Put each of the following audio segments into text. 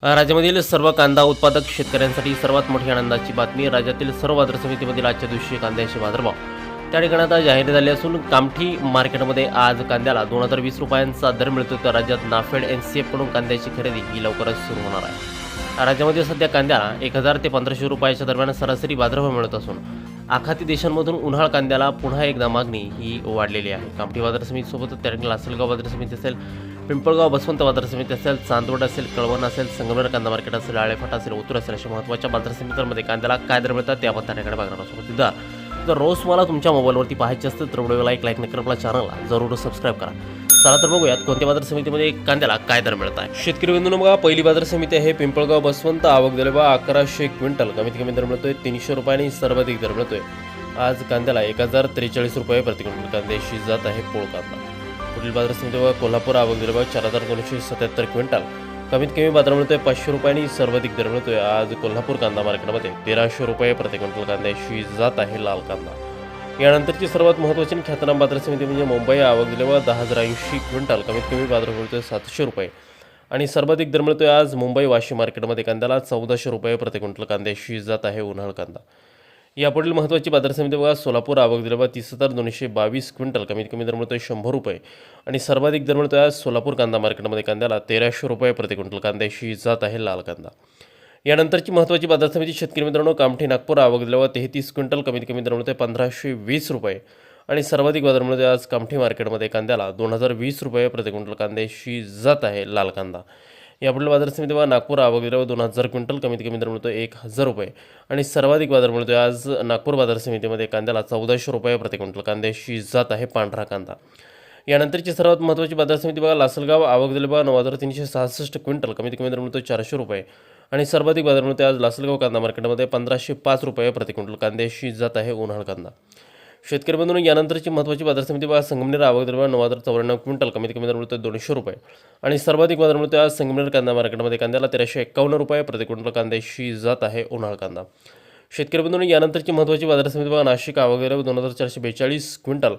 राज्यामधील सर्व कांदा उत्पादक शेतकऱ्यांसाठी सर्वात मोठी आनंदाची बातमी. राज्यातील सर्व बाजार समितीमधील आजच्या दिवशी कांद्याचे बाजारभाव त्या ठिकाणी आता जाहीर झाले असून कामठी मार्केटमध्ये आज कांद्याला 2020 रुपयांचा दर मिळतो. तर राज्यात नाफेड NCF कडून कांद्याची खरेदी ही लवकरच सुरू होणार आहे. राज्यामध्ये सध्या कांद्याला 1000 ते 1500 रुपयाच्या दरम्यान सरासरी बाजारभाव मिळत असून आखाती देशांमधून उन्हाळ कांद्याला पुन्हा एकदा मागणी ही वाढलेली आहे. कामठी बाजार समितीसोबतच त्या ठिकाणी लासलगाव बाजार समिती असेल, पिंपळगाव बसवंत बाजार समिती असेल, चांदवड असेल, कळवण असेल, संगमनेर कांदा मार्केट असेल, आळेफाटा असेल, ओतूर असेल, अशा महत्त्वाच्या बाजार समित्यांमध्ये कांद्याला काय दर मिळतात ते आपण त्या ठिकाणी बघणार आहोत. तर रोज मला तुमच्या मोबाईलवरती पाहायचे असतील तर व्हिडिओला एक लाईक नक्की, आपल्या चॅनलला जरूर सबस्क्राईब करा. चला तर बघूयात कोणत्या बाजार समितीमध्ये कांद्याला काय दर मिळत आहे. शेतकरी बंधूंनो बघा, पहिली बाजार समिती आहे पिंपळगाव बसवंत. आवक दिले बघा 1100 क्विंटल. कमीत कमी दर मिळतोय 300 रुपयांनी, सर्वाधिक दर मिळतोय आज कांद्याला 1043 रुपये प्रति क्विंटल. कांद्याची जात आहे पोळ कांदा. पुढील बाजार समिती बघा कोल्हापूर. आवक दिले बघा 4277 क्विंटल. कमीत कमी बाजार मिळतोय 500 रुपयांनी, सर्वाधिक दर मिळतोय आज कोल्हापूर कांदा मार्केटमध्ये 1300 रुपये प्रति क्विंटल. कांद्याची जात आहे लाल कांदा. यानंतरची सर्वात महत्त्वाची आणि ख्यातनाम बाजार समिती म्हणजे मुंबई. आवक दिले बघा 10,080 क्विंटल. कमीत कमी बाजार मिळतोय 700 रुपये आणि सर्वाधिक दर मिळतोय आज मुंबई वाशी मार्केटमध्ये कांद्याला 1400 रुपये प्रति क्विंटल. कांद्याची जात आहे उन्हाळ कांदा. यापुढील महत्त्वाची बाजार समिती बघा सोलापूर. आवक दिले बघा 30,222 क्विंटल. कमीत कमी दर मिळतोय 100 रुपये आणि सर्वाधिक दर मिळतोय आज सोलापूर कांदा मार्केटमध्ये कांद्याला 1300 रुपये प्रति क्विंटल. कांद्याची जात आहे लाल कांदा. यानंतरची महत्त्वाची बाजार समिती शेतकरी मित्रांनो कामठी नागपूर. आवक दिले बघा 33 क्विंटल. कमीत कमी दर मिळतोय 1520 रुपये आणि सर्वाधिक बाजार मिळतोय आज कामठी मार्केटमध्ये कांद्याला 2020 रुपये प्रति क्विंटल. कांद्याची जात आहे लाल कांदा. यापुढील बाजार समिती बघा नागपूर. आवक दिले बघा 2000 क्विंटल. कमीत कमी दर मिळतोय 1000 रुपये आणि सर्वाधिक बाजार मिळतोय आज नागपूर बाजार समितीमध्ये कांद्याला 1400 रुपये प्रति क्विंटल. कांद्याची जात आहे पांढरा कांदा. यानंतरची सर्वात महत्त्वाची बाजार समिती बघा लासलगाव. आवक दिले बघा 9366 क्विंटल. कमीत कमी दर मिळतोय 400 रुपये आणि सर्वाधिक बाजार मिळतोय आज लासलगाव कांदा मार्केटमध्ये 1505 रुपये प्रति क्विंटल. कांद्याची जात आहे उन्हाळ कांदा. शेतकरी बंधूंनो यानंतरची महत्त्वाची बाजार समिती बघा संगमनेर. आवक दिले बघा 9094 क्विंटल. कमीत कमी दर मिळतोय 200 रुपये आणि सर्वाधिक बाजार मिळतोय आज संगमनेर कांदा मार्केटमध्ये कांद्याला 1351 रुपये प्रति क्विंटल. कांद्याची जात आहे उन्हाळ कांदा. शेतकरी बंधूंनो यानंतरची महत्त्वाची बाजार समिती बघा नाशिक. आवक दिले 2442 क्विंटल.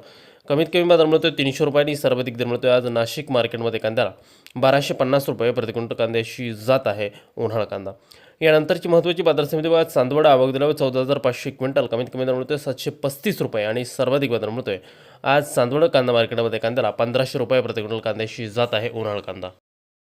कमीत कमी बाजार मिळतोय 300 रुपयांनी, सर्वाधिक दर मिळतोय आज नाशिक मार्केटमध्ये कांद्याला 1250 रुपये प्रति क्विंटल. कांद्याची जात आहे उन्हाळ कांदा. यानंतरची महत्त्वाची बाजार समिती बघा चांदवड. आवक दिल्यावर 14,500 क्विंटल. कमीत कमी दर मिळतोय 735 रुपये आणि सर्वाधिक बाजार मिळतोय आज चांदवड कांदा मार्केटमध्ये कांद्याला 1500 रुपये प्रति क्विंटल. कांद्याची जात आहे उन्हाळ कांदा.